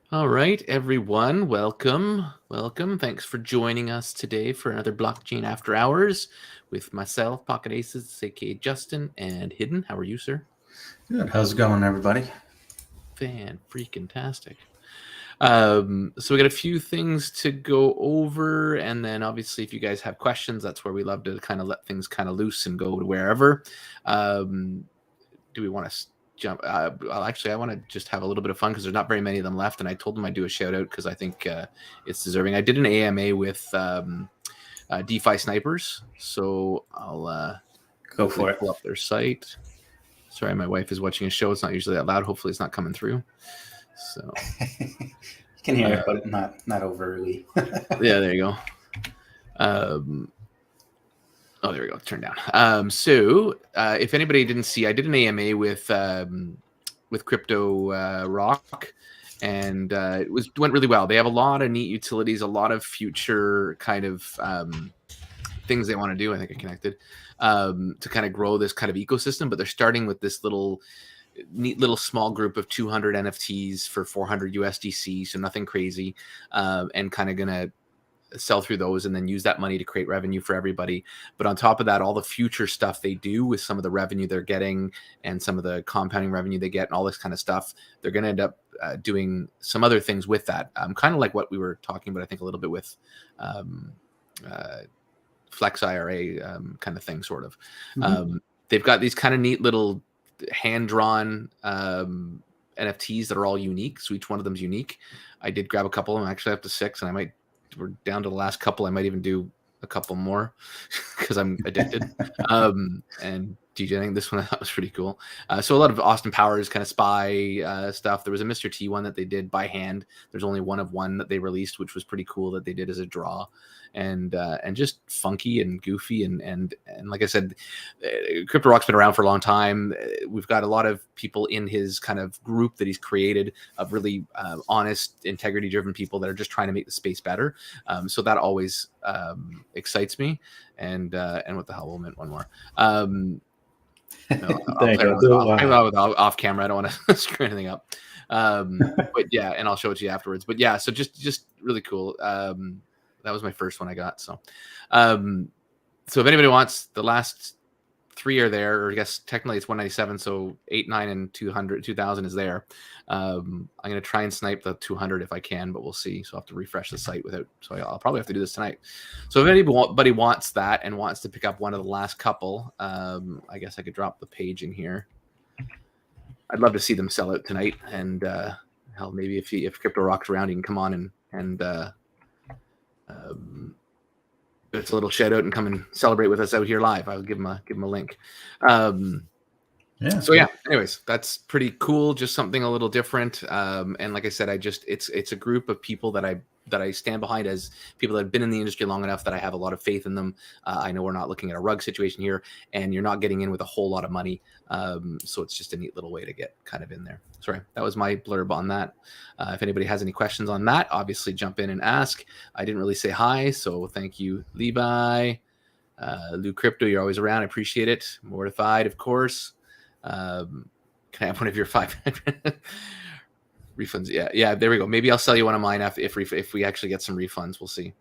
All right, everyone, welcome. Thanks for joining us today for another Blockchain After Hours with myself, Pocket Aces, aka Justin, and Hidden. How are you, sir? Good. How's it going, everybody? Fan-freaking-tastic. So we got a few things to go over, and then obviously if you guys have questions, that's where we love to kind of let things kind of loose and go to wherever. Do we want to jump? Well, actually, I want to just have a little bit of fun because there's not very many of them left, and I told them I'd do a shout out because I think it's deserving. I did an AMA with DeFi Snipers, so I'll Go for it. pull up their site. Sorry, my wife is watching a show. It's not usually that loud. Hopefully, it's not coming through. So You can hear it, but not overly. yeah, there you go. Oh, there we go. Turn down. If anybody didn't see, I did an AMA with Crypto Rock, and it went really well. They have a lot of neat utilities, a lot of future kind of things they want to do. I think I connected to kind of grow this kind of ecosystem, but they're starting with this neat little small group of 200 NFTs for 400 USDC, so nothing crazy, and kind of gonna sell through those and then use that money to create revenue for everybody. But on top of that, all the future stuff they do with some of the revenue they're getting and some of the compounding revenue they get and all this kind of stuff, they're going to end up doing some other things with that. Kind of like what we were talking about, I think a little bit with Flex IRA kind of thing, sort of. They've got these kind of neat little hand-drawn NFTs that are all unique. So each one of them is unique. I did grab a couple. I'm actually up to 6, and we're down to the last couple. I might even do a couple more because I'm addicted. And DJ, I think this one I thought was pretty cool. So a lot of Austin Powers kind of spy stuff. There was a Mr. T one that they did by hand. There's only one of one that they released, which was pretty cool that they did as a draw, and just funky and goofy and like I said, Crypto Rock's been around for a long time. We've got a lot of people in his kind of group that he's created of really honest, integrity-driven people that are just trying to make the space better. So that always excites me. And what the hell? We'll mint one more. No, I'll play around off camera. I don't want to screw anything up. But yeah, and I'll show it to you afterwards. But yeah, so just really cool. That was my first one I got. So if anybody wants, the last 3 are there, or I guess technically it's 197, so 8, 9, and 200, 2000 is there. I'm going to try and snipe the 200 if I can, but we'll see. So I'll have to refresh the site so I'll probably have to do this tonight. So if anybody wants that and wants to pick up one of the last couple, I guess I could drop the page in here. I'd love to see them sell out tonight, and hell, maybe if Crypto Rock's around, he can come on and it's a little shout out and come and celebrate with us out here live. I'll give him a link. So yeah, anyways, that's pretty cool. Just something a little different. And like I said, it's a group of people that I stand behind as people that have been in the industry long enough that I have a lot of faith in them. I know we're not looking at a rug situation here, and you're not getting in with a whole lot of money. So it's just a neat little way to get kind of in there. Sorry, that was my blurb on that. If anybody has any questions on that, obviously jump in and ask. I didn't really say hi, so thank you, Levi. Lou Crypto, you're always around. I appreciate it. Mortified, of course. Can I have one of your 500 refunds? Yeah, there we go. Maybe I'll sell you one of mine if we actually get some refunds. We'll see.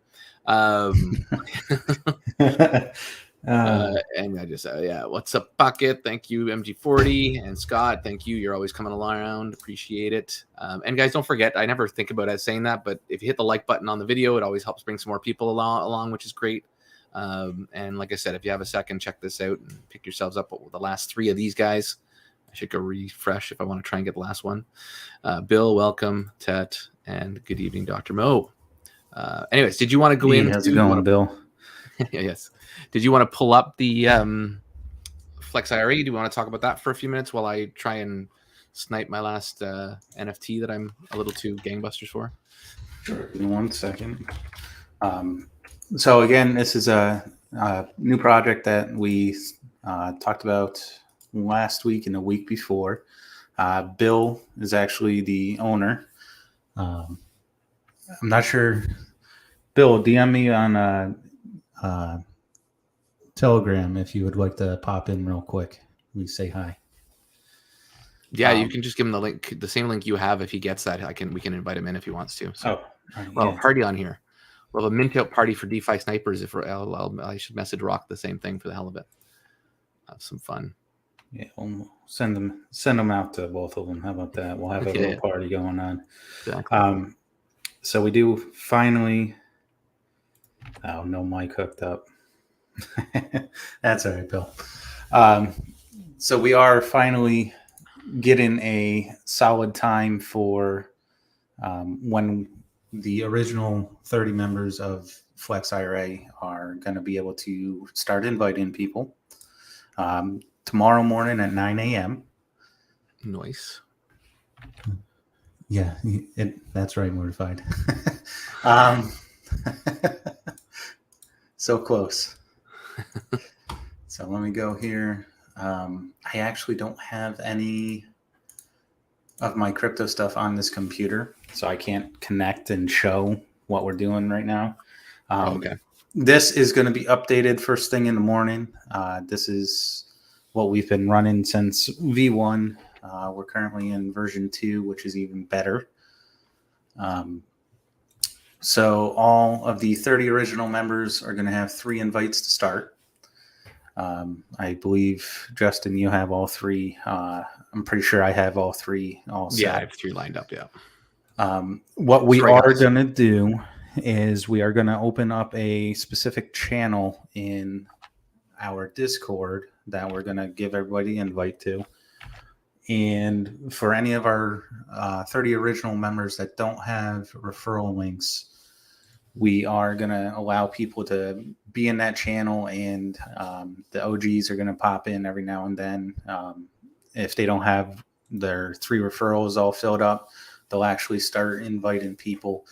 And I just what's up, Pocket? Thank you, MG40 and Scott. Thank you. You're always coming around. Appreciate it. And guys, don't forget. I never think about it saying that, but if you hit the like button on the video, it always helps bring some more people along, which is great. And like I said, if you have a second, check this out and pick yourselves up with the last 3 of these guys. I should go refresh if I want to try and get the last one. Bill, welcome. Tet, and good evening, Dr. Mo. Anyways, did you want to go in? How's it going, Bill? Yes. Did you want to pull up the Flex IRA? Do you want to talk about that for a few minutes while I try and snipe my last NFT that I'm a little too gangbusters for? Sure. Give me 1 second. So again, this is a new project that we talked about last week and the week before. Bill is actually the owner. I'm not sure. Bill, DM me on Telegram if you would like to pop in real quick. We say hi. Yeah, you can just give him the link, the same link you have. If he gets that, we can invite him in if he wants to. So, well, yeah. party on here. We'll have a mint out party for DeFi snipers. If I should message Rock the same thing for the hell of it. Have some fun. Yeah, we'll send them out to both of them. How about that? We'll have a little party going on. Exactly. So we do finally. Oh, no mic hooked up. That's all right, Bill. So we are finally getting a solid time for when the original 30 members of Flex IRA are going to be able to start inviting people tomorrow morning at 9 a.m. Nice. Yeah, that's right, mortified. So close. So let me go here. I actually don't have any of my crypto stuff on this computer, so I can't connect and show what we're doing right now. Okay. This is going to be updated first thing in the morning. This is what we've been running since V1. We're currently in version 2, which is even better. So all of the 30 original members are going to have 3 invites to start. I believe, Justin, you have all 3. I'm pretty sure I have all 3 all set. Yeah, I have 3 lined up, yeah. What we are going to do is we are going to open up a specific channel in our Discord that we're going to give everybody an invite to. And for any of our 30 original members that don't have referral links, we are going to allow people to be in that channel, and the OGs are going to pop in every now and then. If they don't have their 3 referrals all filled up, they'll actually start inviting people.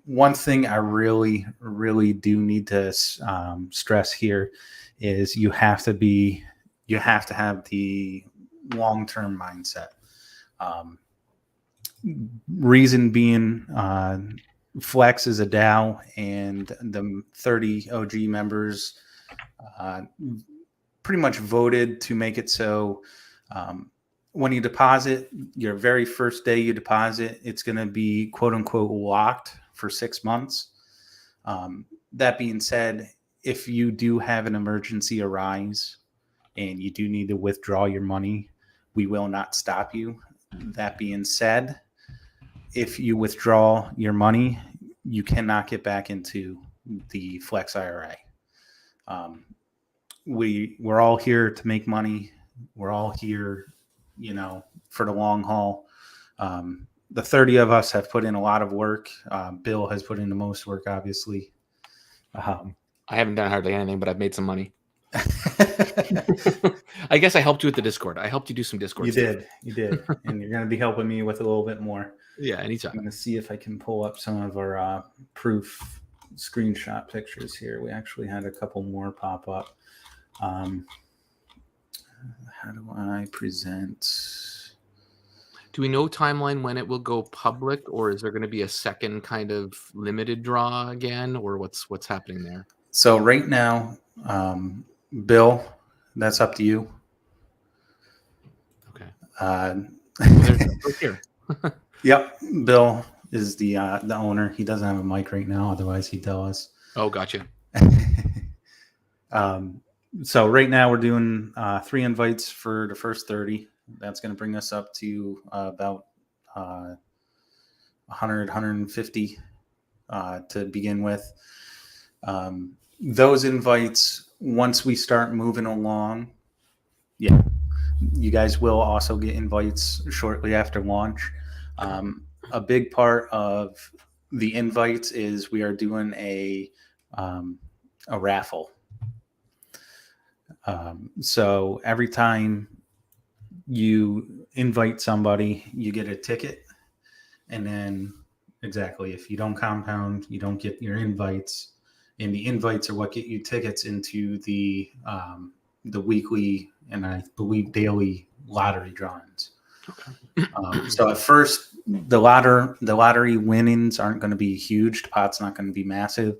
One thing I really, really do need to stress here is you have to have the long-term mindset. Reason being, Flex is a DAO, and the 30 OG members pretty much voted to make it so when you deposit, your very first day you deposit, it's going to be quote unquote locked for 6 months. That being said, if you do have an emergency arise and you do need to withdraw your money, we will not stop you. That being said, if you withdraw your money, you cannot get back into the Flex IRA. We're all here to make money. We're all here, for the long haul. The 30 of us have put in a lot of work. Bill has put in the most work, obviously. I haven't done hardly anything, but I've made some money. I guess I helped you with the Discord. I helped you do some Discord stuff. You did. And you're going to be helping me with a little bit more. Yeah, anytime. I'm going to see if I can pull up some of our proof screenshot pictures here. We actually had a couple more pop up. How do I present? Do we know timeline when it will go public, or is there going to be a second kind of limited draw again, or what's happening there? So right now, Bill, that's up to you. Okay. Here. Yep, Bill is the owner. He doesn't have a mic right now, otherwise he'd tell us. Oh, gotcha. So right now we're doing 3 invites for the first 30. That's going to bring us up to about 100, 150 to begin with. Those invites, once we start moving along, you guys will also get invites shortly after launch. A big part of the invites is we are doing a raffle. So every time you invite somebody, you get a ticket. And then exactly, if you don't compound, you don't get your invites. And the invites are what get you tickets into the weekly and I believe daily lottery drawings. Okay. So at first, the lottery winnings aren't going to be huge. The pot's not going to be massive.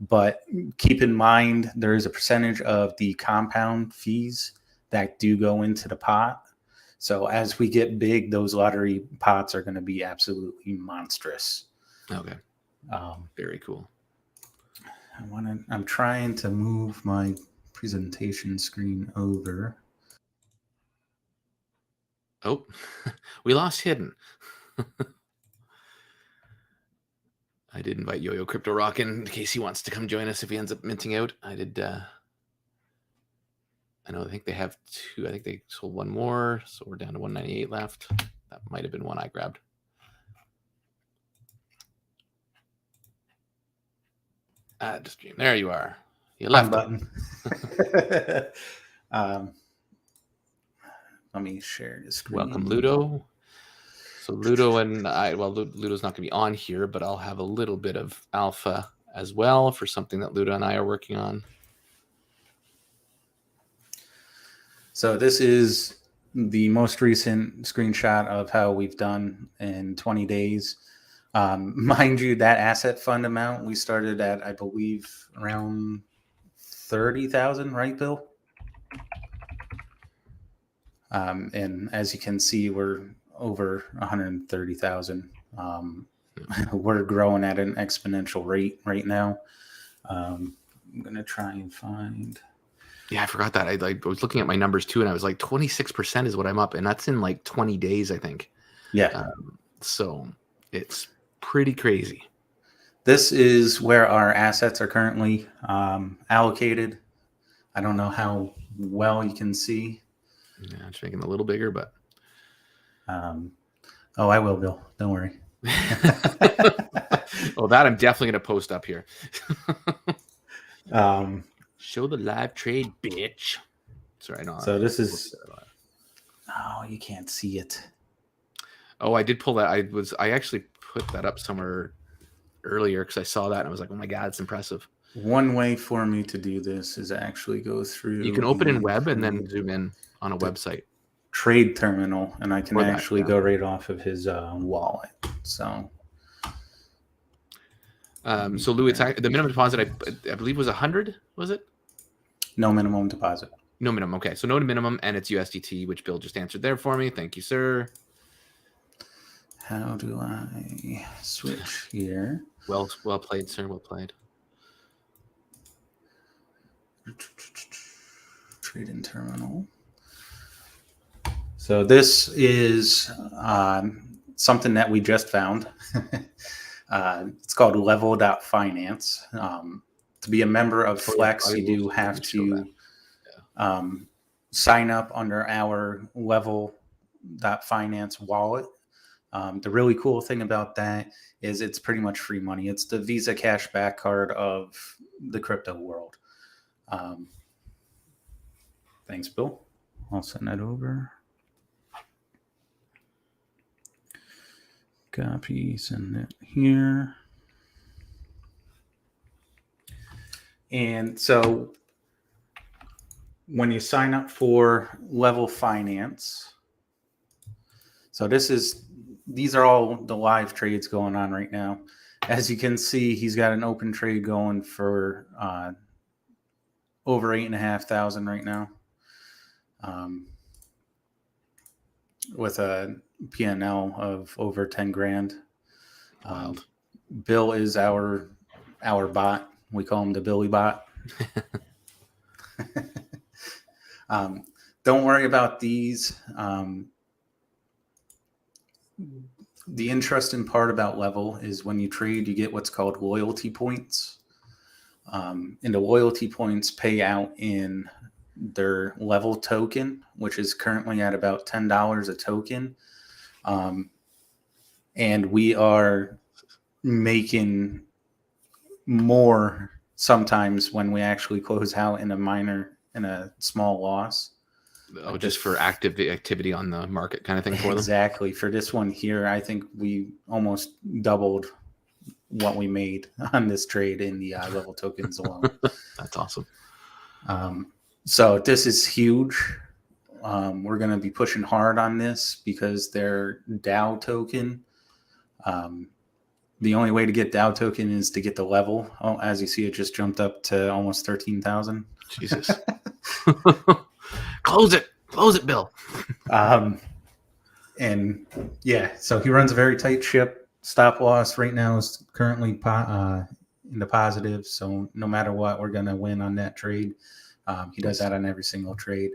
But keep in mind, there is a percentage of the compound fees that do go into the pot. So as we get big, those lottery pots are going to be absolutely monstrous. Okay. Very cool. I'm trying to move my presentation screen over. Oh, we lost Hidden. I did invite Yo-Yo Crypto Rock in case he wants to come join us if he ends up minting out. I think they have 2. I think they sold 1 more, so we're down to 198 left. That might have been one I grabbed. Add to stream. There you are. You left button. Let me share the screen. Welcome, Ludo. So Ludo and I, Ludo's not going to be on here, but I'll have a little bit of alpha as well for something that Ludo and I are working on. So this is the most recent screenshot of how we've done in 20 days. Mind you, that asset fund amount, we started at, I believe, around 30,000, right, Bill? And as you can see, we're over 130,000. We're growing at an exponential rate right now. I'm going to try and find... Yeah, I forgot that. I was looking at my numbers too, and I was like, 26% is what I'm up, and that's in like 20 days, I think. Yeah. So it's pretty crazy. This is where our assets are currently allocated. I don't know how well you can see. Yeah, I'm just making it a little bigger, but... Oh, I will, Bill. Don't worry. Oh, that I'm definitely going to post up here. Show the live trade, bitch. Sorry, no. So this is... Oh, you can't see it. Oh, I did pull that. I actually put that up somewhere earlier because I saw that and I was like, oh my God, it's impressive. One way for me to do this is actually go through... You can open in web and then zoom in on a website. Trade terminal, and I can actually go right off of his wallet. So... So Lou, it's the minimum deposit I believe was 100. Was it? No minimum deposit. No minimum. Okay, so no minimum, and it's USDT, which Bill just answered there for me. Thank you, sir. How do I switch here? Well played, sir. Well played. Trade in terminal. So this is something that we just found. It's called level.finance. To be a member of Flex, you do have to sign up under our level.finance wallet. The really cool thing about that is it's pretty much free money. It's the Visa cashback card of the crypto world. Thanks, Bill. I'll send that over. Copy, send it here. And so when you sign up for Level Finance, so these are all the live trades going on right now. As you can see, he's got an open trade going for over 8,500 right now, with a P&L of over 10 grand. Bill is our bot. We call him the Billy bot. Don't worry about these. The interesting part about Level is when you trade, you get what's called loyalty points. And the loyalty points pay out in their Level token, which is currently at about $10 a token. And we are making more sometimes when we actually close out in a small loss. Oh, just for activity on the market kind of thing for them? Exactly. For this one here, I think we almost doubled what we made on this trade in the Level tokens alone. That's awesome. So this is huge. We're going to be pushing hard on this because their DAO token, the only way to get DAO token is to get the Level. Oh, as you see, it just jumped up to almost 13,000. Jesus. Close it. Close it, Bill. And yeah, so he runs a very tight ship. Stop loss right now is currently in the positive. So no matter what, we're going to win on that trade. He does that on every single trade.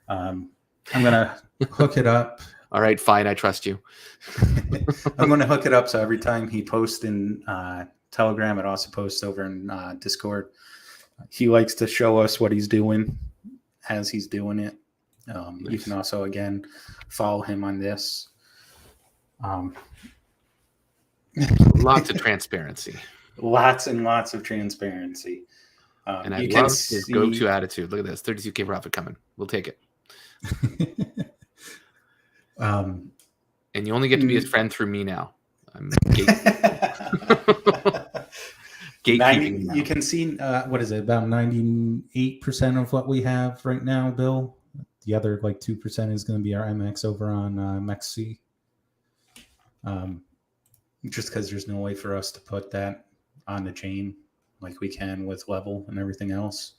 I'm going to hook it up. All right, fine. I trust you. I'm going to hook it up so every time he posts in Telegram, it also posts over in Discord. He likes to show us what he's doing as he's doing it. Nice. You can also, again, follow him on this. Lots of transparency. Lots and lots of transparency. And I love his go-to attitude. Look at this, 32K profit coming. We'll take it. And you only get to be his friend through me now. I'm gatekeeping. You can see, what is it, about 98% of what we have right now, Bill. The other 2% is going to be our MX over on MEXC. Just because there's no way for us to put that on the chain like we can with Level and everything else.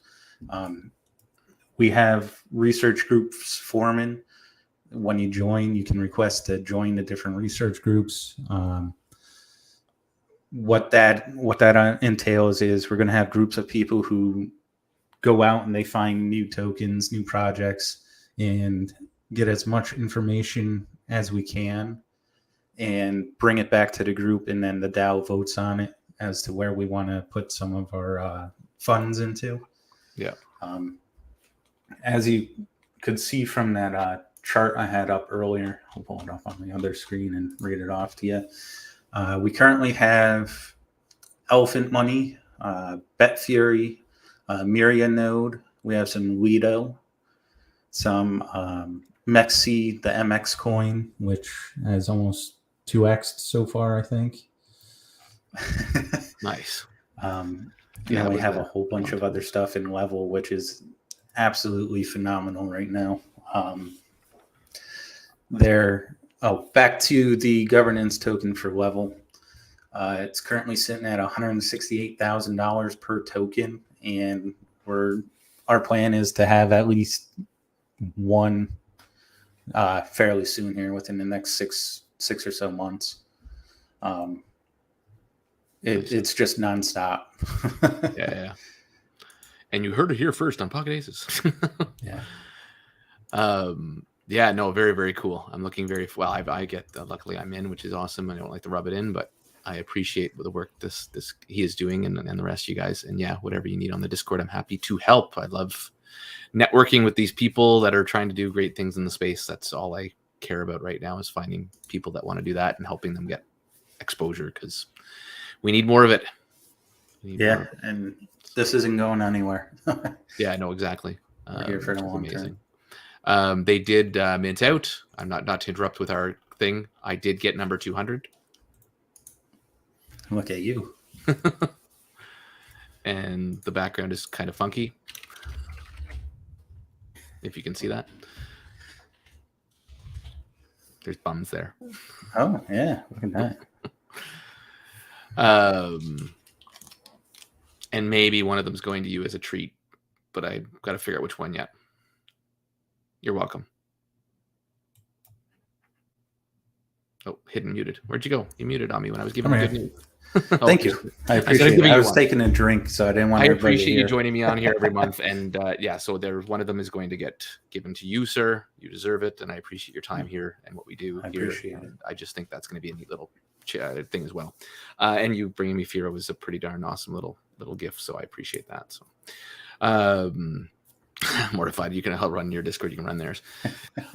We have research groups forming. When you join, you can request to join the different research groups. What that entails is we're going to have groups of people who go out and they find new tokens, new projects, and get as much information as we can and bring it back to the group, and then the DAO votes on it as to where we want to put some of our funds into. Yeah. As you could see from that chart I had up earlier, I'll pull it up on the other screen and read it off to you. We currently have Elephant Money, BetFury, Myria Node. We have some Lido, some MEXC, the MX coin, which has almost 2x'd so far, I think. Nice. We have a whole bunch of other stuff in Level, which is absolutely phenomenal right now. Back to the governance token for Level. It's currently sitting at $168,000 per token, and our plan is to have at least one fairly soon here within the next six or so months. It's just nonstop. Yeah. And you heard it here first on Pocket Aces. Yeah. Yeah, no, very, very cool. I'm looking very well. I get luckily I'm in, which is awesome. I don't like to rub it in, but I appreciate the work this he is doing and the rest of you guys. And yeah, whatever you need on the Discord, I'm happy to help. I love networking with these people that are trying to do great things in the space. That's all I care about right now, is finding people that want to do that and helping them get exposure, because we need more of it. Yeah, and this isn't going anywhere. Yeah, I know exactly. We're here for the long term. They did mint out. I'm not to interrupt with our thing. I did get number 200. Look at you. And the background is kind of funky, if you can see that. There's bums there. Oh yeah, look at that. And maybe one of them's going to you as a treat, but I've got to figure out which one yet. You're welcome. Oh, hidden muted. Where'd you go? You muted on me when I was giving you good news. Thank you. I appreciate it. I was taking a drink, so I didn't want to. I appreciate you joining me on here every month. And so one of them is going to get given to you, sir. You deserve it. And I appreciate your time here and what we do here. Appreciate it. I just think that's going to be a neat little thing as well. And you bringing me Fira was a pretty darn awesome little gift. So I appreciate that. So, Mortified, you can help run your Discord. You can run theirs.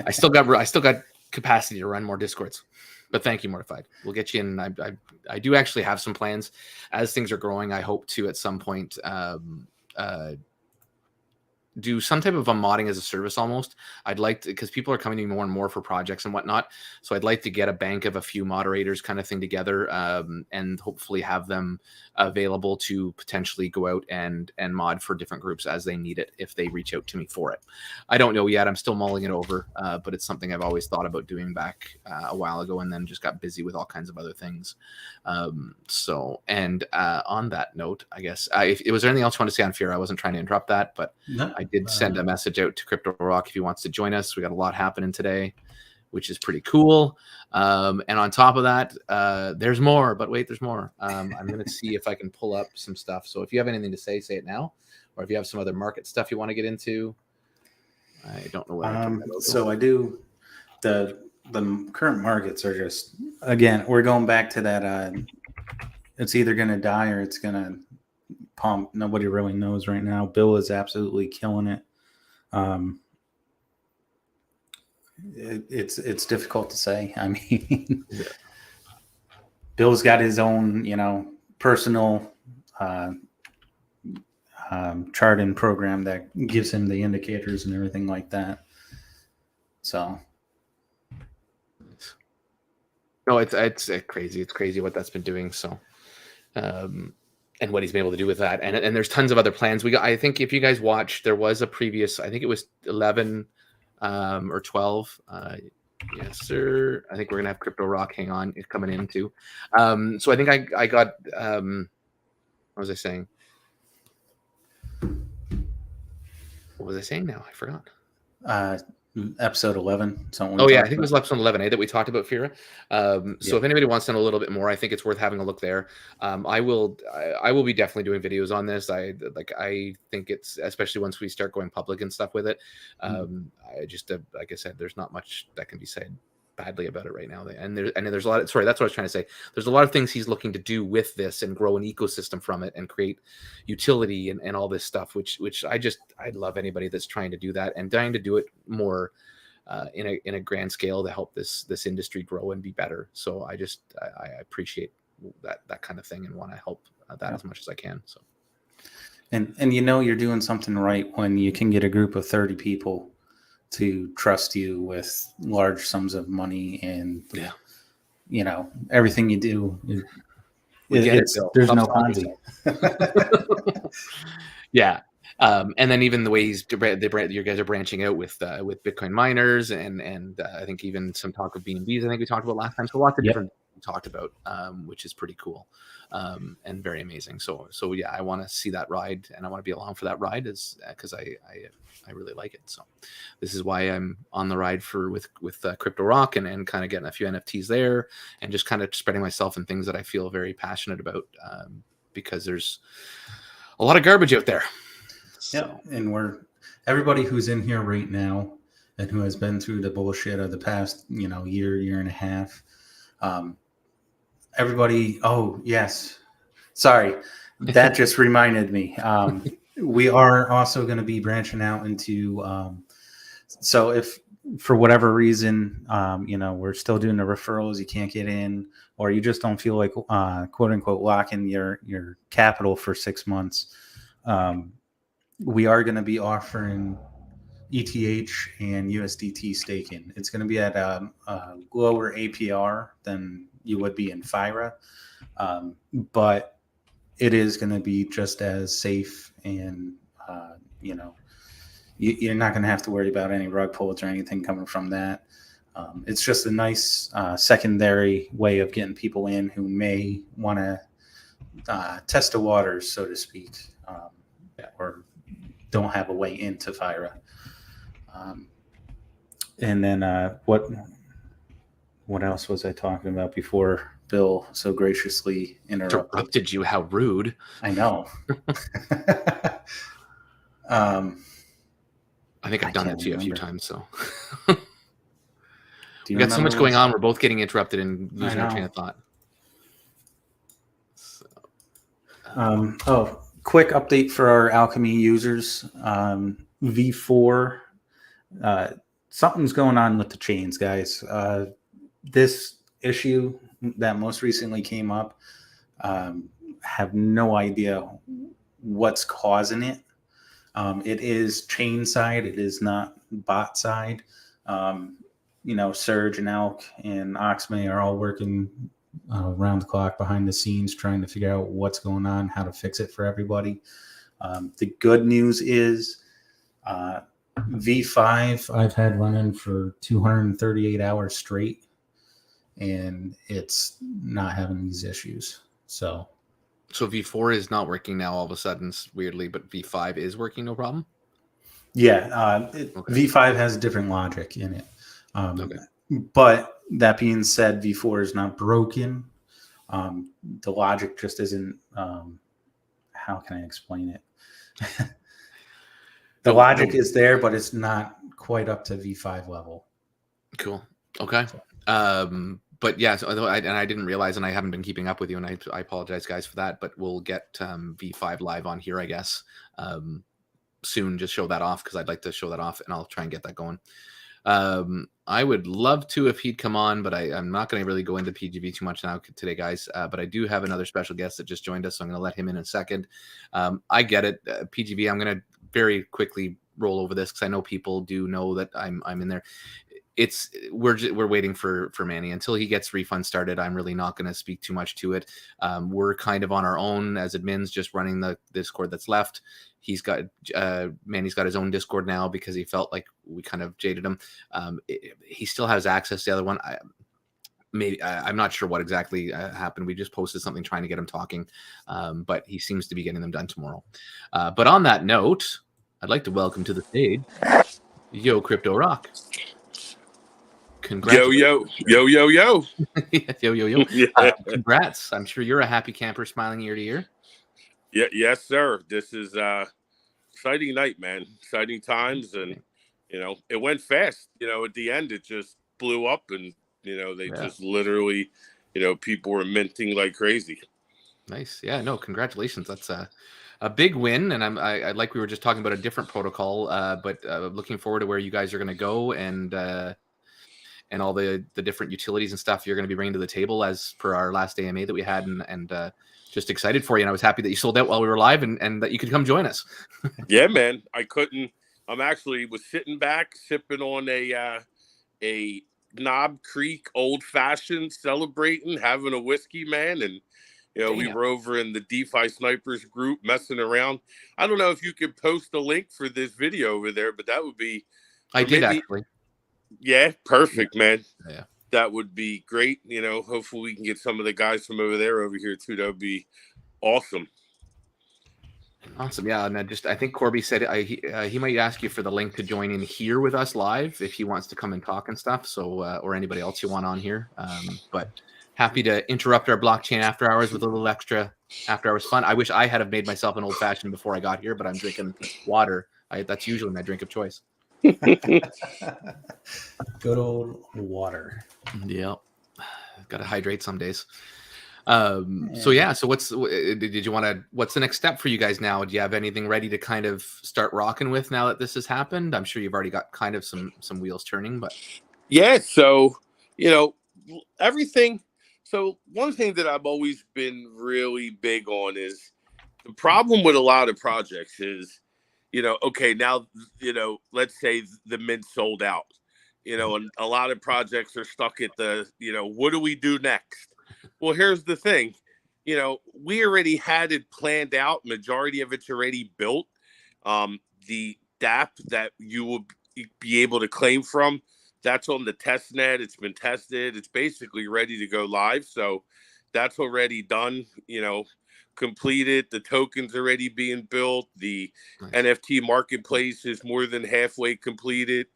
I still got capacity to run more Discords. But thank you, Mortified. We'll get you in. I do actually have some plans as things are growing. I hope to at some point do some type of a modding as a service almost. I'd like to, because people are coming to me more and more for projects and whatnot. So I'd like to get a bank of a few moderators kind of thing together and hopefully have them available to potentially go out and mod for different groups as they need it if they reach out to me for it. I don't know yet. I'm still mulling it over, but it's something I've always thought about doing back a while ago and then just got busy with all kinds of other things. On that note, I guess, was there anything else you want to say on Fear? I wasn't trying to interrupt that, but no. I did send a message out to Crypto Rock if he wants to join us. We got a lot happening today, which is pretty cool. And on top of that, there's more. But wait, there's more. I'm going to see if I can pull up some stuff. So if you have anything to say it now. Or if you have some other market stuff you want to get into. I don't know what. So I do. The current markets are just, again, we're going back to that. It's either going to die or it's going to pump. Nobody really knows right now. Bill is absolutely killing it. It's difficult to say. I mean, Bill's got his own, personal chart and program that gives him the indicators and everything like that. So, no, it's crazy. It's crazy what that's been doing. So, and what he's been able to do with that, and there's tons of other plans. I think if you guys watched, there was a previous. I think it was 11 or 12. Yes, sir. I think we're gonna have Crypto Rock. Hang on, it's coming in too. So I think I got. What was I saying? What was I saying now? I forgot. Episode 11. Oh yeah, I think it was episode 11 that we talked about FIRA. So if anybody wants to know a little bit more, I think it's worth having a look there. I will be definitely doing videos on this. I think it's, especially once we start going public and stuff with it. I just like I said, there's not much that can be said badly about it right now. And there's a lot. Sorry, that's what I was trying to say. There's a lot of things he's looking to do with this and grow an ecosystem from it and create utility and all this stuff, which I love anybody that's trying to do that and trying to do it more in a grand scale to help this industry grow and be better. So I appreciate that kind of thing and want to help that as much as I can. So, and you're doing something right when you can get a group of 30 people to trust you with large sums of money and everything you do. There's no Ponzi. Yeah. And then even the way you guys are branching out with Bitcoin miners and I think even some talk of BNBs, I think we talked about last time. So lots of different things we talked about, which is pretty cool and very amazing. So yeah, I want to see that ride and I want to be along for that ride because I really like it. So this is why I'm on the ride with Crypto Rock and kind of getting a few NFTs there and just kind of spreading myself in things that I feel very passionate about because there's a lot of garbage out there. So. Yeah, and everybody who's in here right now and who has been through the bullshit of the past, year and a half, everybody. Oh yes, sorry, that just reminded me. We are also going to be branching out into. So if for whatever reason, we're still doing the referrals, you can't get in, or you just don't feel like quote unquote locking your capital for 6 months. We are going to be offering ETH and USDT staking. It's going to be at a lower APR than you would be in FIRA, but it is going to be just as safe and, you're not going to have to worry about any rug pulls or anything coming from that. It's just a nice secondary way of getting people in who may want to test the waters, so to speak, or don't have a way into FIRA. And then what else was I talking about before Bill so graciously interrupted you? How rude. I know. I think I've done that to you a few times. So we got so much going on. We're both getting interrupted and losing our train of thought. So, quick update for our Alchemy users. V4, something's going on with the chains, guys. This issue that most recently came up, have no idea what's causing it. It is chain side. It is not bot side. Surge and Alk and Oxmay are all working around the clock behind the scenes trying to figure out what's going on, how to fix it for everybody. The good news is V5 I've had running for 238 hours straight, and it's not having these issues. So V4 is not working now all of a sudden, weirdly, but V5 is working, no problem? Yeah, Okay. V5 has different logic in it. Okay. But that being said, V4 is not broken. The logic just isn't. How can I explain it? The logic is there, but it's not quite up to V5 level. Cool. Okay. But yeah, so I didn't realize, and I haven't been keeping up with you, and I apologize, guys, for that. But we'll get V5 live on here, I guess, soon. Just show that off because I'd like to show that off, and I'll try and get that going. I would love to if he'd come on, but I'm not going to really go into PGV too much now today, guys. But I do have another special guest that just joined us, so I'm going to let him in a second. I get it, PGV. I'm going to very quickly roll over this because I know people do know that I'm in there. We're waiting for Manny until he gets refund started. I'm really not going to speak too much to it. We're kind of on our own as admins, just running the Discord that's left. He's got Manny's got his own Discord now because he felt like we kind of jaded him. He still has access to the other one. I'm not sure what exactly happened. We just posted something trying to get him talking, but he seems to be getting them done tomorrow. But on that note, I'd like to welcome to the stage Yo Crypto Rock. Congrats. Yo. Yo. Congrats. I'm sure you're a happy camper smiling ear to ear. Yeah, yes, sir. This is exciting night, man. Exciting times, and it went fast. At the end, it just blew up, and they just literally, people were minting like crazy. Nice. Yeah. No. Congratulations. That's a big win, and I like we were just talking about a different protocol, but looking forward to where you guys are going to go and all the different utilities and stuff you're going to be bringing to the table as per our last AMA that we had, and just excited for you. And I was happy that you sold out while we were live and that you could come join us. Yeah, man. I couldn't. I'm actually was sitting back sipping on a Knob Creek old fashioned, celebrating, having a whiskey, man. And we were over in the DeFi Snipers group messing around. I don't know if you could post a link for this video over there, but that would be. I did actually. Yeah, perfect, man. Yeah. That would be great. Hopefully we can get some of the guys from over there over here too. That would be awesome. Awesome. Yeah. And I think Corby said he might ask you for the link to join in here with us live if he wants to come and talk and stuff. So, or anybody else you want on here. But happy to interrupt our blockchain after hours with a little extra after hours fun. I wish I had have made myself an old fashioned before I got here, but I'm drinking water. That's usually my drink of choice. Good old water. Yep. Got to hydrate some days. So what's the next step for you guys now? Do you have anything ready to kind of start rocking with now that this has happened? I'm sure you've already got kind of some wheels turning, but yeah. So, everything. So one thing that I've always been really big on is the problem with a lot of projects is, okay, now, let's say the mint sold out, and a lot of projects are stuck at the, what do we do next? Well, here's the thing, we already had it planned out. Majority of it's already built. The DApp that you will be able to claim from, that's on the test net. It's been tested. It's basically ready to go live. So that's already done, completed. The token's already being built. The NFT marketplace is more than halfway completed.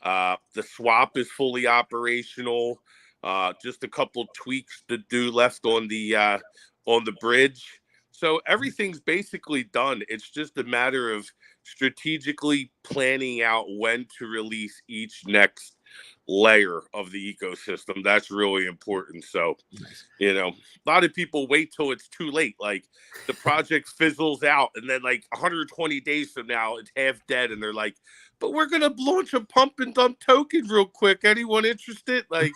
The swap is fully operational. Just a couple tweaks to do left on the bridge. So everything's basically done. It's just a matter of strategically planning out when to release each next layer of the ecosystem. That's really important. So, a lot of people wait till it's too late. Like the project fizzles out and then like 120 days from now, it's half dead. And they're like, but we're going to launch a pump and dump token real quick. Anyone interested? Like,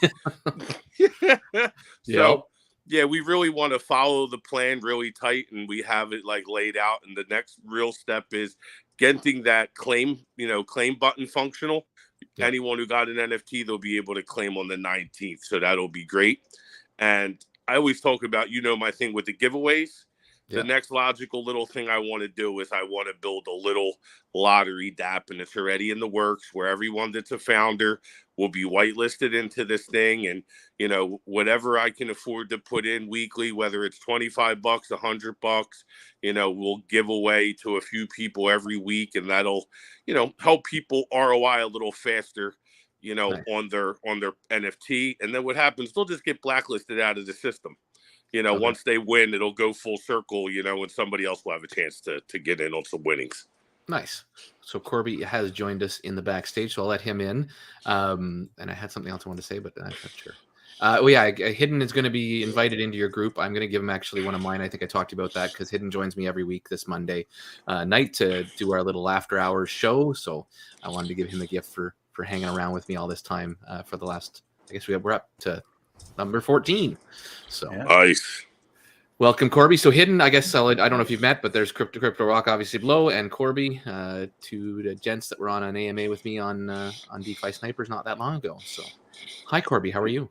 so yeah, we really want to follow the plan really tight and we have it like laid out. And the next real step is getting that claim button functional. Anyone who got an NFT, they'll be able to claim on the 19th. So that'll be great. And I always talk about, my thing with the giveaways. The next logical little thing I want to do is I want to build a little lottery DApp, and it's already in the works where everyone that's a founder will be whitelisted into this thing. And, whatever I can afford to put in weekly, whether it's $25, $100, we'll give away to a few people every week. And that'll, help people ROI a little faster, Nice. on their NFT. And then what happens, they'll just get blacklisted out of the system. Once they win, it'll go full circle, and somebody else will have a chance to get in on some winnings. Nice. So Corby has joined us in the backstage, so I'll let him in. And I had something else I wanted to say, but I'm not sure. Hidden is going to be invited into your group. I'm going to give him actually one of mine. I think I talked about that because Hidden joins me every week this Monday night to do our little after hours show. So I wanted to give him a gift for hanging around with me all this time for the last, I guess we're up to number 14. So nice. Welcome, Corby. So Hidden, I guess I don't know if you've met, but there's Crypto Rock obviously below, and Corby, two the gents that were on an AMA with me on DeFi Snipers not that long ago. So hi, Corby. How are you?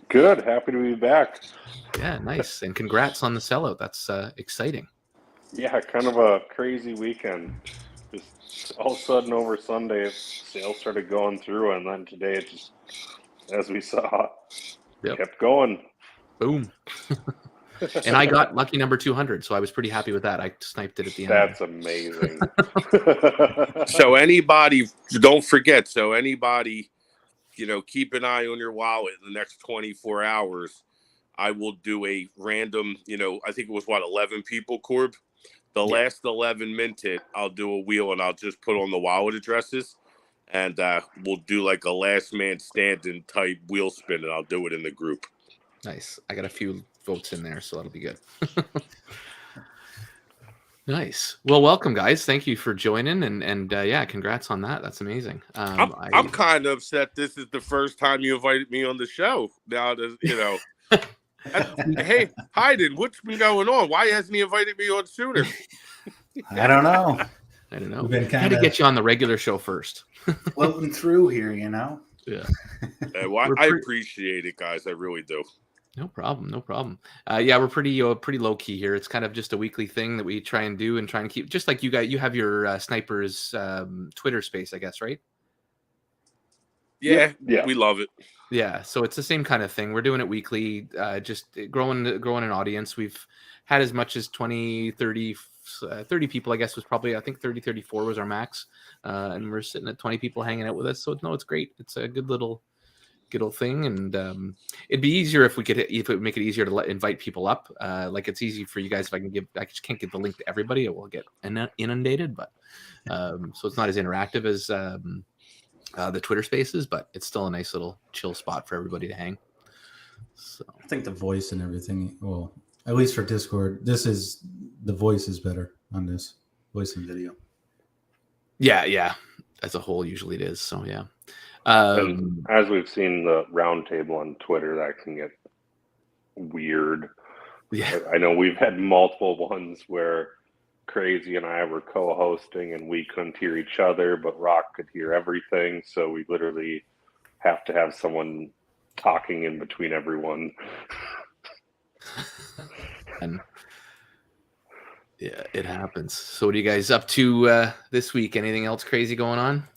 Good. Happy to be back. Yeah, nice. And congrats on the sellout. That's exciting. Yeah, kind of a crazy weekend. Just all of a sudden over Sunday, sales started going through, and then today it just, as we saw, kept going. Boom. And I got lucky number 200, so I was pretty happy with that. I sniped it at the end. That's amazing. So anybody, don't forget, keep an eye on your wallet in the next 24 hours. I will do a random, I think it was 11 people, Corb. The last 11 minted, I'll do a wheel and I'll just put on the wallet addresses. And we'll do like a last man standing type wheel spin, and I'll do it in the group. Nice. I got a few votes in there, so that'll be good. Nice. Well, welcome, guys. Thank you for joining, and congrats on that. That's amazing. I'm kind of upset. This is the first time you invited me on the show. Now, hey, Hayden, what's been going on? Why hasn't he invited me on sooner? I don't know. We've had to get you on the regular show first. Floating through here, Yeah. Well, I appreciate it, guys. I really do. No problem. We're pretty low key here. It's kind of just a weekly thing that we try and do and try and keep, just like you guys. You have your Snipers Twitter space, I guess, right? Yeah, we love it. Yeah, so it's the same kind of thing. We're doing it weekly, just growing an audience. We've had as much as 20, 30 people, I guess, was probably, I think 30, 34 was our max. And we're sitting at 20 people hanging out with us. So no, it's great. It's a good little thing, and it'd be easier if it would make it easier to invite people up. Like it's easy for you guys if I just can't get the link to everybody. It will get inundated, but so it's not as interactive as the Twitter Spaces, but it's still a nice little chill spot for everybody to hang. So I think the voice and everything, well, at least for Discord, the voice is better on this, voice and video. Yeah, as a whole usually it is. So yeah. And as we've seen the roundtable on Twitter, that can get weird. Yeah, I know we've had multiple ones where Crazy and I were co-hosting and we couldn't hear each other, but Rock could hear everything. So we literally have to have someone talking in between everyone. And yeah, it happens. So what are you guys up to this week? Anything else crazy going on?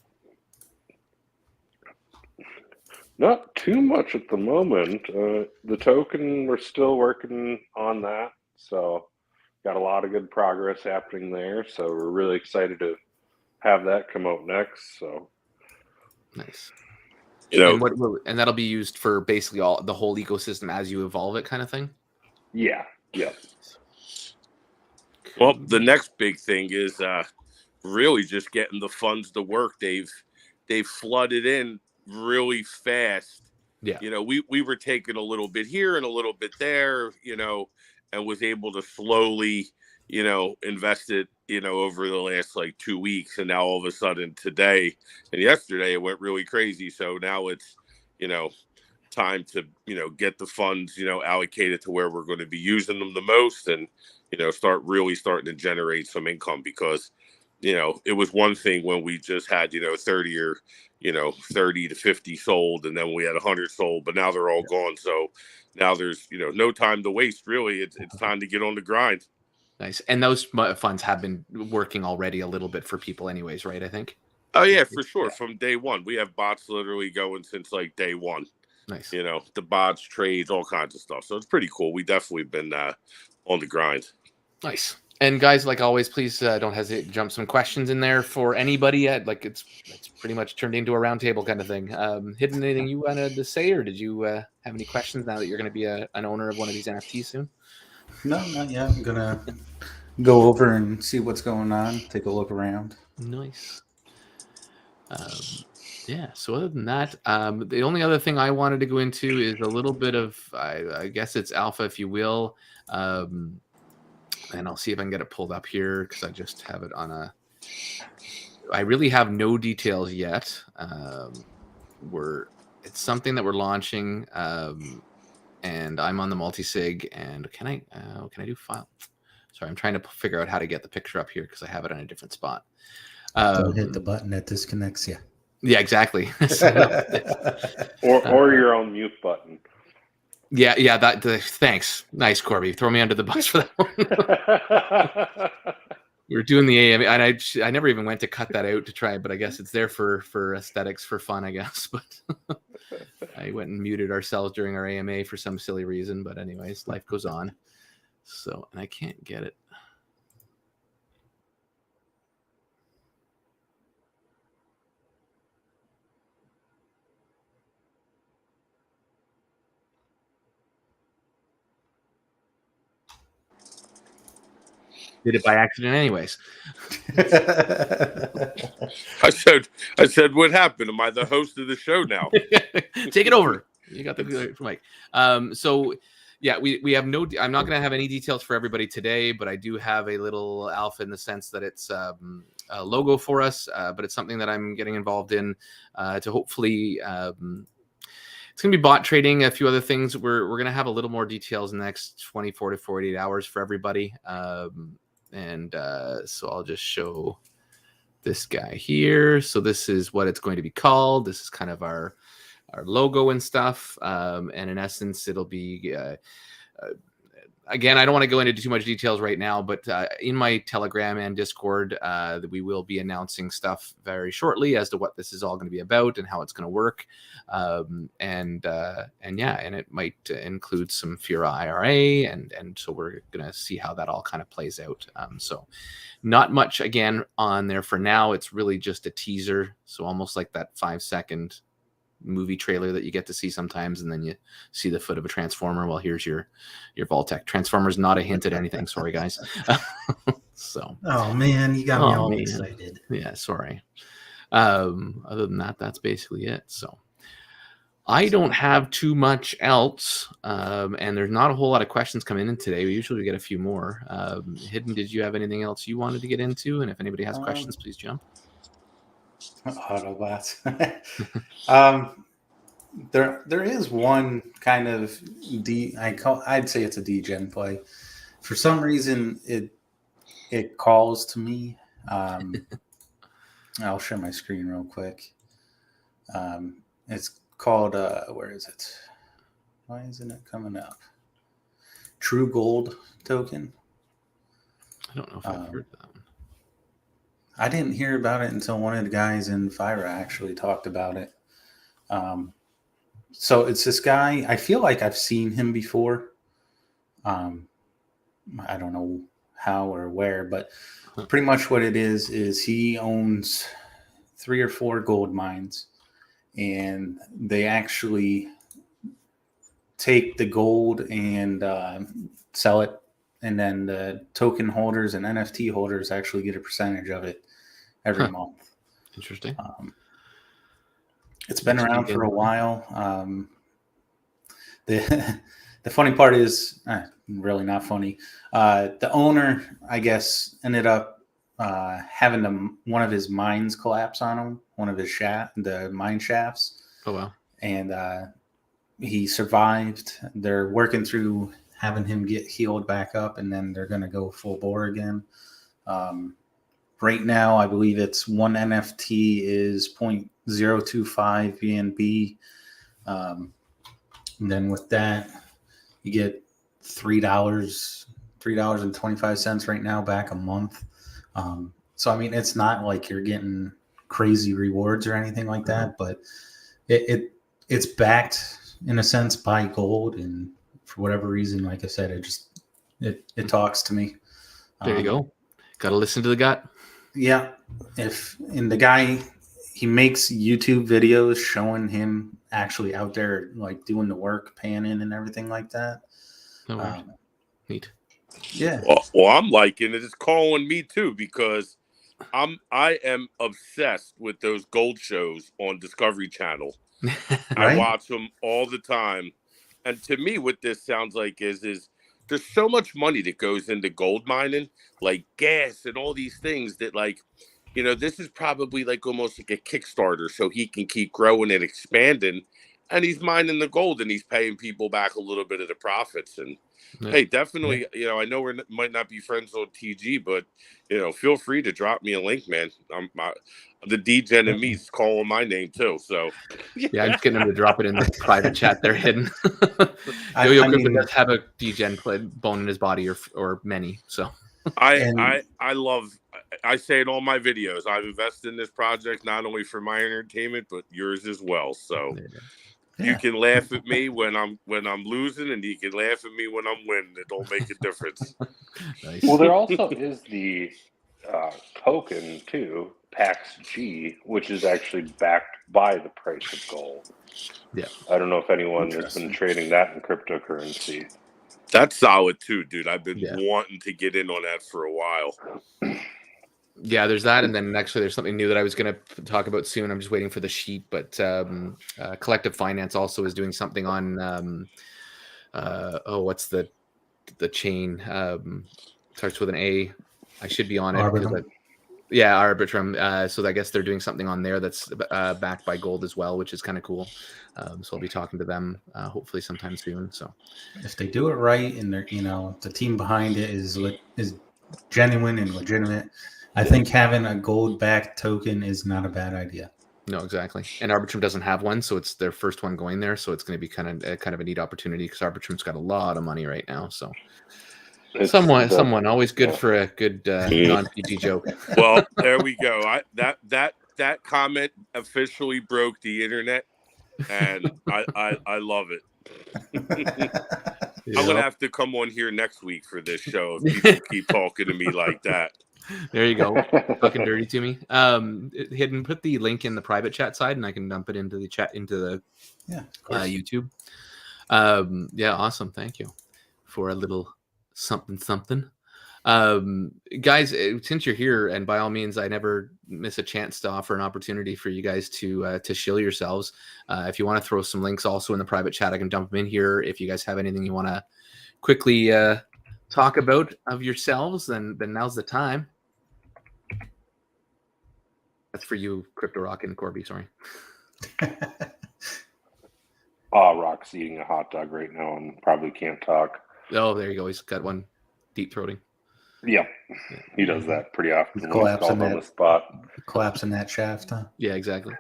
Not too much at the moment. The token, we're still working on that. So got a lot of good progress happening there. So we're really excited to have that come out next. So nice. And that'll be used for basically the whole ecosystem as you evolve it, kind of thing. Yeah. Well, the next big thing is really just getting the funds to work. They've flooded in really fast. Yeah. We were taking a little bit here and a little bit there, and was able to slowly, invest it, over the last 2 weeks. And now all of a sudden today and yesterday it went really crazy. So now it's, time to, get the funds, allocated to where we're going to be using them the most, and, starting to generate some income, because, it was one thing when we just had, 30 or 30 to 50 sold, and then we had 100 sold, but now they're all gone. So now there's, no time to waste, really. It's time to get on the grind. Nice. And those funds have been working already a little bit for people anyways, right? I think. Oh yeah, for sure. From day one, we have bots literally going since like day one. Nice. You know, the bots, trades, all kinds of stuff. So it's pretty cool. We definitely been on the grind. Nice. And guys, like always, please don't hesitate to jump some questions in there for anybody. Like it's pretty much turned into a roundtable kind of thing. Hidden, anything you wanted to say, or did you have any questions now that you're going to be an owner of one of these NFTs soon? No, not yet. I'm gonna go over and see what's going on. Take a look around. Nice. Yeah. So other than that, the only other thing I wanted to go into is a little bit of, I guess it's alpha, if you will. And I'll see if I can get it pulled up here because I just have it on a. I really have no details yet. It's something that we're launching, and I'm on the multi-sig. And can I do file? Sorry, I'm trying to figure out how to get the picture up here because I have it on a different spot. Don't hit the button that disconnects you. Yeah, exactly. or your own mute button. Yeah. Thanks. Nice, Corby. Throw me under the bus for that one. We were doing the AMA, and I never even went to cut that out to try, but I guess it's there for aesthetics, for fun, I guess. But I went and muted ourselves during our AMA for some silly reason. But anyways, life goes on. So, and I can't get it. Did it by accident anyways. I said, what happened? Am I the host of the show now? Take it over. You got the mic. So yeah, we have no, I'm not going to have any details for everybody today, but I do have a little alpha in the sense that it's a logo for us, but it's something that I'm getting involved in to hopefully, it's going to be bot trading, a few other things. We're going to have a little more details in the next 24 to 48 hours for everybody. So I'll just show this guy here. So this is what it's going to be called. This is kind of our logo and stuff. And in essence, it'll be, again, I don't want to go into too much details right now, but in my Telegram and Discord, we will be announcing stuff very shortly as to what this is all going to be about and how it's going to work. And it might include some FIRA IRA, and so we're going to see how that all kind of plays out. So not much again on there for now. It's really just a teaser. So almost like that 5-second movie trailer that you get to see sometimes, and then you see the foot of a transformer. Well, here's your Vault-Tec. Transformer's not a hint at anything. Sorry, guys. So. Oh man, you got me all excited. Yeah, sorry. Other than that, that's basically it. So I don't have too much else, and there's not a whole lot of questions coming in today. We usually get a few more. Hidden, did you have anything else you wanted to get into? And if anybody has questions, please jump. Autobots. There is one kind of I'd say it's a degen play. For some reason, it calls to me. I'll share my screen real quick. It's called where is it? Why isn't it coming up? True Gold token. I don't know if I've heard that one. I didn't hear about it until one of the guys in FIRA actually talked about it. So it's this guy. I feel like I've seen him before. I don't know how or where, but pretty much what it is he owns 3 or 4 gold mines, and they actually take the gold and sell it. And then the token holders and NFT holders actually get a percentage of it every month. Interesting. It's been around for a while. The funny part is really not funny. The owner, I guess, ended up having one of his mines collapse on him, one of his the mine shafts. Oh, wow. And he survived. They're working through having him get healed back up, and then they're going to go full bore again. Right now, I believe it's one NFT is 0.025 BNB. And then with that, you get $3 $3.25 right now, back a month. So I mean, it's not like you're getting crazy rewards or anything like that, but it's backed in a sense by gold, and for whatever reason, like I said, it talks to me. There you go. Got to listen to the gut. Yeah, and the guy, he makes YouTube videos showing him actually out there like doing the work, panning and everything like that. No neat. Yeah. Well, I'm liking it. It's calling me too because I am obsessed with those gold shows on Discovery Channel. I Right? watch them all the time, and to me, what this sounds like is there's so much money that goes into gold mining, like gas and all these things that, like, you know, this is probably like almost like a Kickstarter so he can keep growing and expanding, and he's mining the gold and he's paying people back a little bit of the profits. And hey, definitely, you know, I know we might not be friends on TG, but, you know, feel free to drop me a link, man. The DGen and me's calling my name too. So yeah, I'm just getting him to drop it in the private chat there hidden. Yo-Yo Griffin does have a DGen bone in his body, or many. So I love. I say in all my videos, I've invested in this project not only for my entertainment but yours as well. So you can laugh at me when I'm losing, and you can laugh at me when I'm winning. It don't make a difference. Nice. Well, there also is the token too, PAX G, which is actually backed by the price of gold. Yeah, I don't know if anyone has been trading that in cryptocurrency. That's solid too, dude. I've been wanting to get in on that for a while. Yeah, there's that, and then actually there's something new that I was going to talk about soon. I'm just waiting for the sheet, but Collective Finance also is doing something on what's the chain? Starts with an A. I should be on it. Arbitrum. So I guess they're doing something on there that's backed by gold as well, which is kind of cool. So I'll be talking to them hopefully sometime soon. So if they do it right, and they're, you know, the team behind it is genuine and legitimate, I think having a gold-backed token is not a bad idea. No, exactly. And Arbitrum doesn't have one, so it's their first one going there. So it's going to be kind of a neat opportunity because Arbitrum's got a lot of money right now. So someone always good for a good non-PG joke. Well, there we go. That comment officially broke the internet, and I love it. I'm gonna have to come on here next week for this show if people keep talking to me like that. There you go. Talking dirty to me. Hidden, put the link in the private chat side, and I can dump it into the chat into the YouTube. Awesome. Thank you for a little something. Guys, since you're here, and by all means, I never miss a chance to offer an opportunity for you guys to shill yourselves. If you want to throw some links also in the private chat, I can dump them in here. If you guys have anything you want to quickly talk about of yourselves, then now's the time. That's for you, Crypto Rock and Corby. Sorry. Rock's eating a hot dog right now and probably can't talk. Oh, there you go. He's got one deep throating. Yeah, he does that pretty often. He's collapsing on the spot. Collapsing that shaft, huh? Yeah, exactly.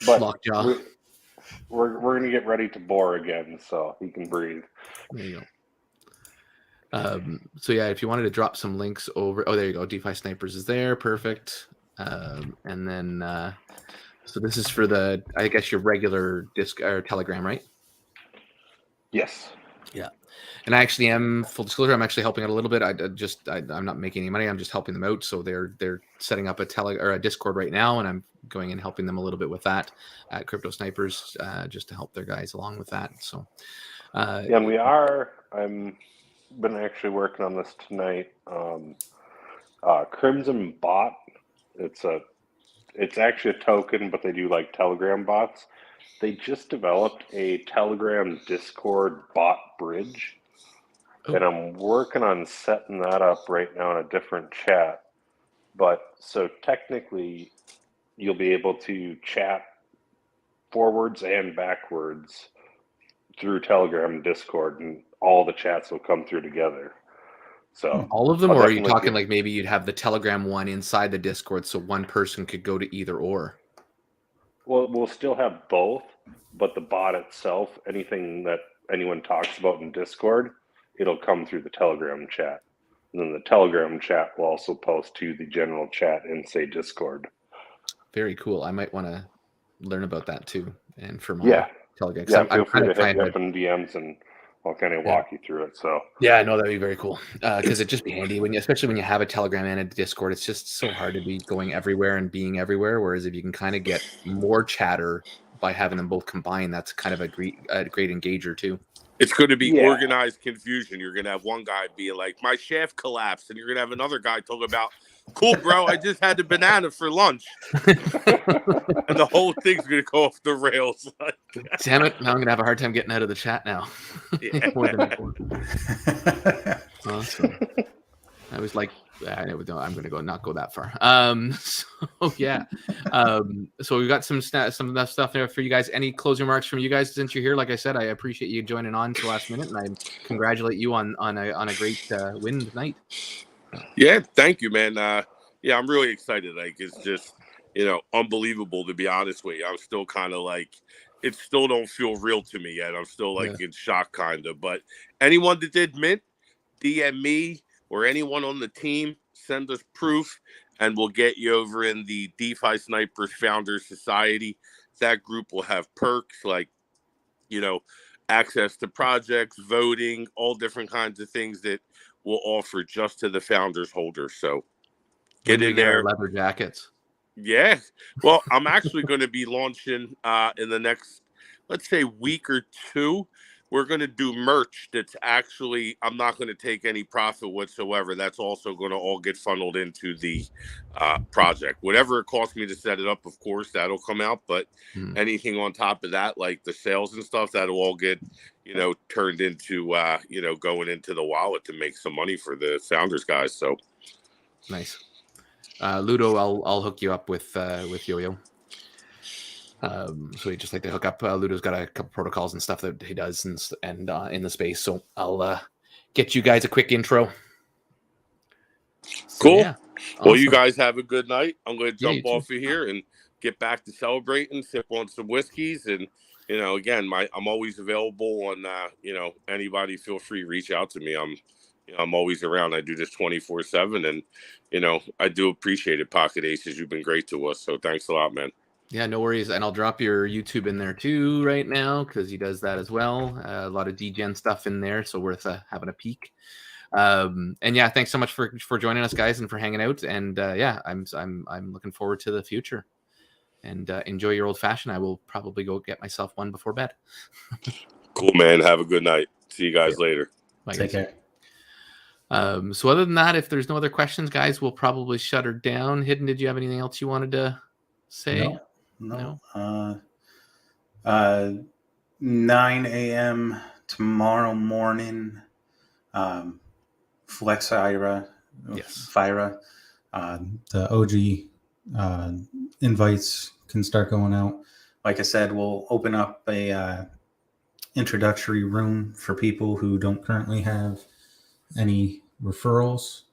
But lockjaw. We're going to get ready to bore again, so he can breathe. There you go. So yeah, if you wanted to drop some links over, there you go. DeFi Snipers is there, perfect. And then so this is for I guess your regular or Telegram, right? Yes. Yeah. And I actually am, full disclosure, I'm actually helping out a little bit. I'm not making any money. I'm just helping them out. So they're setting up a Discord right now, and I'm going and helping them a little bit with that at Crypto Snipers, just to help their guys along with that. So and I'm been actually working on this tonight. Crimson Bot. It's actually a token, but they do like Telegram bots. They just developed a Telegram Discord bot bridge. And I'm working on setting that up right now in a different chat. But so technically, you'll be able to chat forwards and backwards through Telegram and Discord, and all the chats will come through together. So all of them, or are you talking like maybe you'd have the Telegram one inside the Discord so one person could go to either or? Well, we'll still have both, but the bot itself, anything that anyone talks about in Discord, it'll come through the Telegram chat. And then the Telegram chat will also post to the general chat in, say, Discord. Very cool. I might want to learn about that too. And for my Telegram. Yeah, feel I'm free to trying hit me up in DMs and I'll kind of walk you through it. So yeah, no, that'd be very cool. Because it'd just be handy especially when you have a Telegram and a Discord. It's just so hard to be going everywhere and being everywhere. Whereas if you can kind of get more chatter by having them both combined, that's kind of a great engager too. It's going to be organized confusion. You're going to have one guy be like, my shaft collapsed. And you're going to have another guy talk about, cool, bro, I just had a banana for lunch. And the whole thing's going to go off the rails. Damn it. Now I'm going to have a hard time getting out of the chat now. More than before. Awesome. I was like, I'm going to not go that far. So we got some stuff there for you guys. Any closing remarks from you guys since you're here? Like I said, I appreciate you joining on to the last minute, and I congratulate you on a great win tonight. Yeah, thank you, man. I'm really excited. Like, it's just, unbelievable, to be honest with you. I'm still kind of like, it still don't feel real to me yet. I'm still like in shock, kind of. But anyone that did mint, DM me or anyone on the team, send us proof, and we'll get you over in the DeFi Snipers Founders Society. That group will have perks like, access to projects, voting, all different kinds of things that we'll offer just to the founders holders. So get in there. Leather jackets. Yeah. Well, I'm actually going to be launching in the next, let's say, week or two. We're going to do merch that's actually, I'm not going to take any profit whatsoever. That's also going to all get funneled into the project. Whatever it costs me to set it up, of course, that'll come out. But anything on top of that, like the sales and stuff, that'll all get, turned into, going into the wallet to make some money for the founders guys. So nice. Ludo, I'll hook you up with Yo-Yo. So he just like to hook up. Ludo's got a couple protocols and stuff that he does and in the space. So I'll get you guys a quick intro. So, cool. Yeah. Well, Awesome. you guys have a good night. I'm going to jump off of here and get back to celebrating, sip on some whiskeys, and again, I'm always available on. Anybody feel free to reach out to me. I'm always around. I do this 24/7, and I do appreciate it, Pocket Aces. You've been great to us, so thanks a lot, man. Yeah, no worries. And I'll drop your YouTube in there too right now because he does that as well. A lot of DGen stuff in there, so worth having a peek. And yeah, thanks so much for joining us, guys, and for hanging out. And I'm looking forward to the future. And enjoy your old fashioned. I will probably go get myself one before bed. Cool, man. Have a good night. See you guys later. Bye, Take care. So other than that, if there's no other questions, guys, we'll probably shut her down. Hidden, did you have anything else you wanted to say? No. 9 a.m. tomorrow morning. Flex Ira. Yes. Fira. The OG invites can start going out. Like I said, we'll open up a introductory room for people who don't currently have any referrals,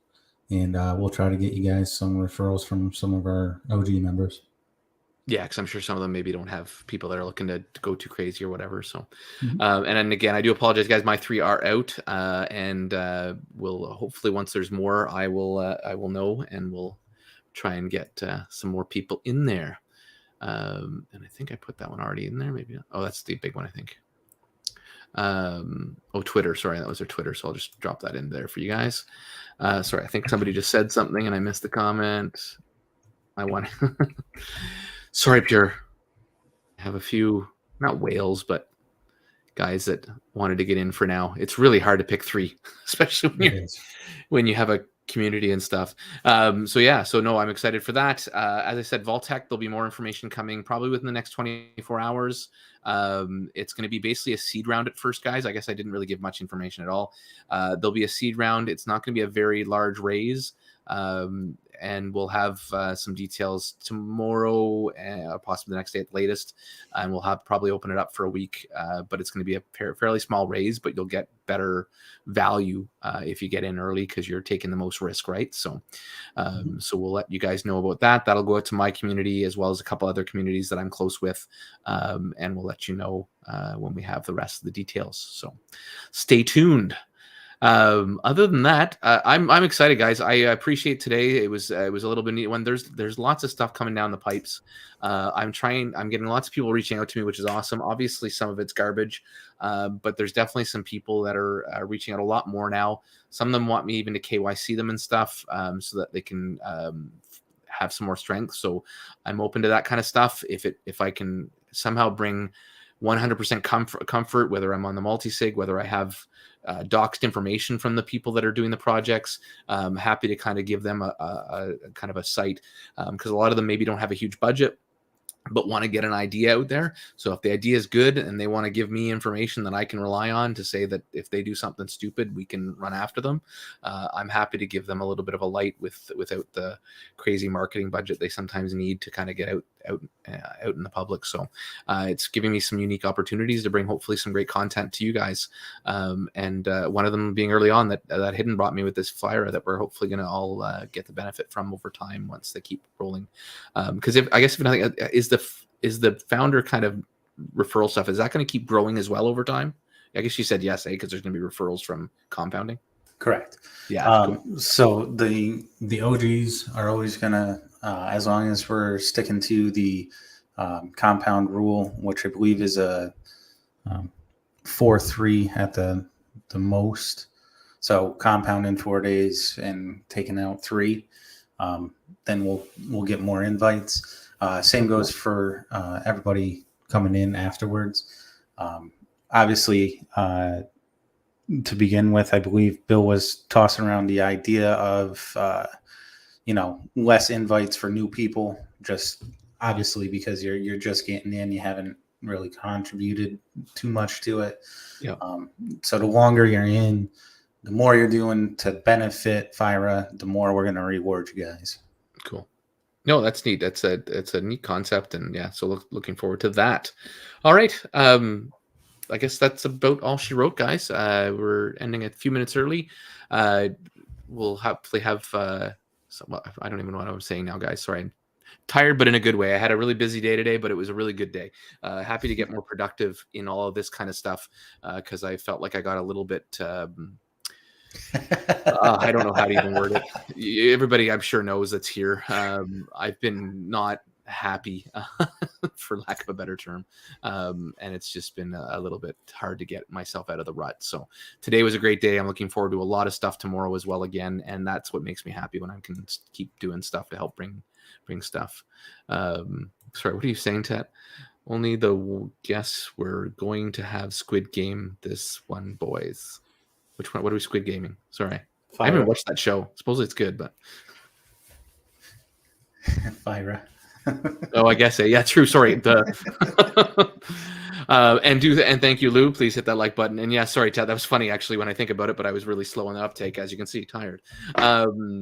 and we'll try to get you guys some referrals from some of our OG members. Yeah, because I'm sure some of them maybe don't have people that are looking to go too crazy or whatever. So, and then again, I do apologize, guys. My 3 are out, and we'll hopefully once there's more, I will know, and we'll try and get some more people in there. And I think I put that one already in there. Maybe. Oh, that's the big one, I think. Twitter. Sorry, that was their Twitter. So I'll just drop that in there for you guys. Sorry, I think somebody just said something and I missed the comment. Sorry, Pure. I have a few, not whales, but guys that wanted to get in for now. It's really hard to pick 3, especially when you have a community and stuff. So no, I'm excited for that. As I said, Vaultec, there'll be more information coming probably within the next 24 hours. It's going to be basically a seed round at first, guys. I guess I didn't really give much information at all. There'll be a seed round. It's not going to be a very large raise. And we'll have some details tomorrow, possibly the next day at the latest. And we'll have probably open it up for a week. But it's going to be a fairly small raise, but you'll get better value if you get in early because you're taking the most risk, right? So, so we'll let you guys know about that. That'll go out to my community as well as a couple other communities that I'm close with, and we'll let let you know when we have the rest of the details. So stay tuned. Other than that, I'm excited, guys. I appreciate today. It was a little bit neat when there's lots of stuff coming down the pipes. I'm getting lots of people reaching out to me, which is awesome. Obviously, some of it's garbage, but there's definitely some people that are reaching out a lot more now. Some of them want me even to KYC them and stuff, so that they can have some more strength. So I'm open to that kind of stuff. If I can somehow bring 100% comfort, whether I'm on the multi-sig, whether I have doxed information from the people that are doing the projects, happy to kind of give them a kind of a site, because a lot of them maybe don't have a huge budget but want to get an idea out there. So if the idea is good and they want to give me information that I can rely on to say that if they do something stupid, we can run after them, I'm happy to give them a little bit of a light without the crazy marketing budget they sometimes need to kind of get out in the public. So it's giving me some unique opportunities to bring hopefully some great content to you guys. And one of them being early on that Hidden brought me with this flyer that we're hopefully going to all get the benefit from over time once they keep rolling. Because if nothing, is the founder kind of referral stuff, is that going to keep growing as well over time? I guess you said yes, because there's going to be referrals from compounding. Correct. Yeah. Cool. So the OGs are always going to, as long as we're sticking to the compound rule, which I believe is a 4-3 at the most. So compound in 4 days and taking out 3, then we'll get more invites. Same goes for everybody coming in afterwards. Obviously, to begin with, I believe Bill was tossing around the idea of, less invites for new people, just obviously because you're just getting in, you haven't really contributed too much to it. Yeah. So the longer you're in, the more you're doing to benefit FIRA, the more we're going to reward you guys. Cool. No, that's neat. It's a neat concept, and yeah, so looking forward to that. All right. I guess that's about all she wrote, guys. We're ending a few minutes early. We'll hopefully have I don't even know what I was saying now, guys. Sorry, I'm tired, but in a good way. I had a really busy day today, but it was a really good day. Happy to get more productive in all of this kind of stuff, because I felt like I got a little bit I don't know how to even word it. Everybody I'm sure knows that's here. I've been not happy, for lack of a better term, and it's just been a little bit hard to get myself out of the rut. So today was a great day. I'm looking forward to a lot of stuff tomorrow as well again, and that's what makes me happy when I can keep doing stuff to help bring stuff. Sorry, what are you saying, Ted? Only the guess we're going to have Squid Game this one, boys. Which one? What are we Squid Gaming? Sorry. FIRA. I haven't watched that show. Supposedly it's good, but FIRA. oh, I guess yeah, true. Sorry. And thank you, Lou. Please hit that like button. And yeah, sorry, Ted. That was funny actually when I think about it, but I was really slow on the uptake, as you can see, tired.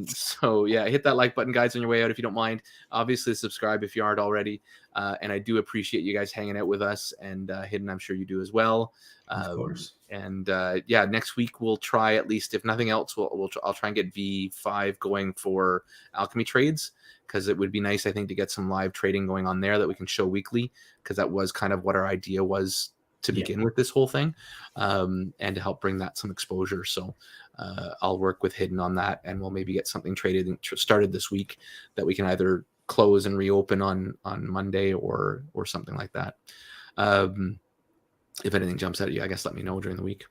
So yeah, hit that like button, guys, on your way out if you don't mind. Obviously, subscribe if you aren't already. And I do appreciate you guys hanging out with us, and Hidden, I'm sure you do as well. Of course. And yeah, next week we'll try, at least if nothing else, I'll try and get V5 going for Alchemy trades, because it would be nice, I think, to get some live trading going on there that we can show weekly, because that was kind of what our idea was to begin with this whole thing, and to help bring that some exposure. So I'll work with Hidden on that, and we'll maybe get something started this week that we can either close and reopen on Monday or something like that. If anything jumps out at you, I guess let me know during the week.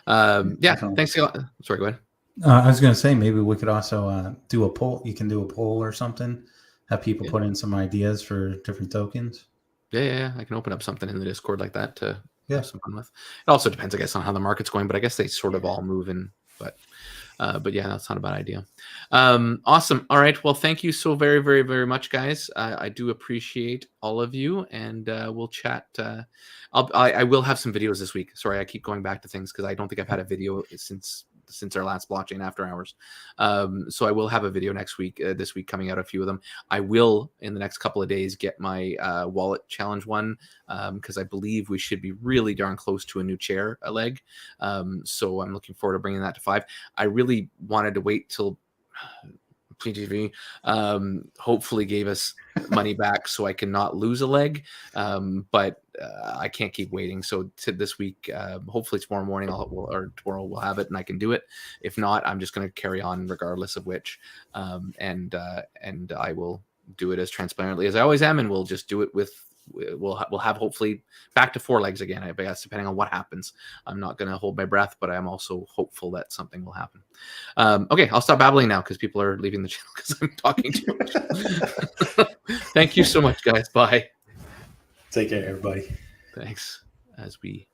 Yeah, thanks a lot. Sorry, go ahead. I was going to say, maybe we could also do a poll. You can do a poll or something. Have people put in some ideas for different tokens. Yeah. I can open up something in the Discord like that to have some fun with. It also depends, I guess, on how the market's going, but I guess they sort of all move in. But yeah, that's not a bad idea. Awesome. All right. Well, thank you so very, very, very much, guys. I do appreciate all of you, and we'll chat. I will have some videos this week. Sorry, I keep going back to things because I don't think I've had a video since our last blockchain after hours. So I will have a video next week, this week, coming out, a few of them. I will in the next couple of days get my wallet challenge one, because I believe we should be really darn close to a new chair leg. So I'm looking forward to bringing that to 5. I really wanted to wait till PGV hopefully gave us money back so I cannot lose a leg, but I can't keep waiting. So to this week, hopefully tomorrow morning or tomorrow we'll have it and I can do it. If not, I'm just going to carry on regardless of which, and I will do it as transparently as I always am, and we'll just do it with. We'll have hopefully back to 4 legs again, I guess, depending on what happens. I'm not going to hold my breath, but I'm also hopeful that something will happen. Okay, I'll stop babbling now because people are leaving the channel because I'm talking too much. Thank you so much, guys. Bye. Take care, everybody. Thanks. As we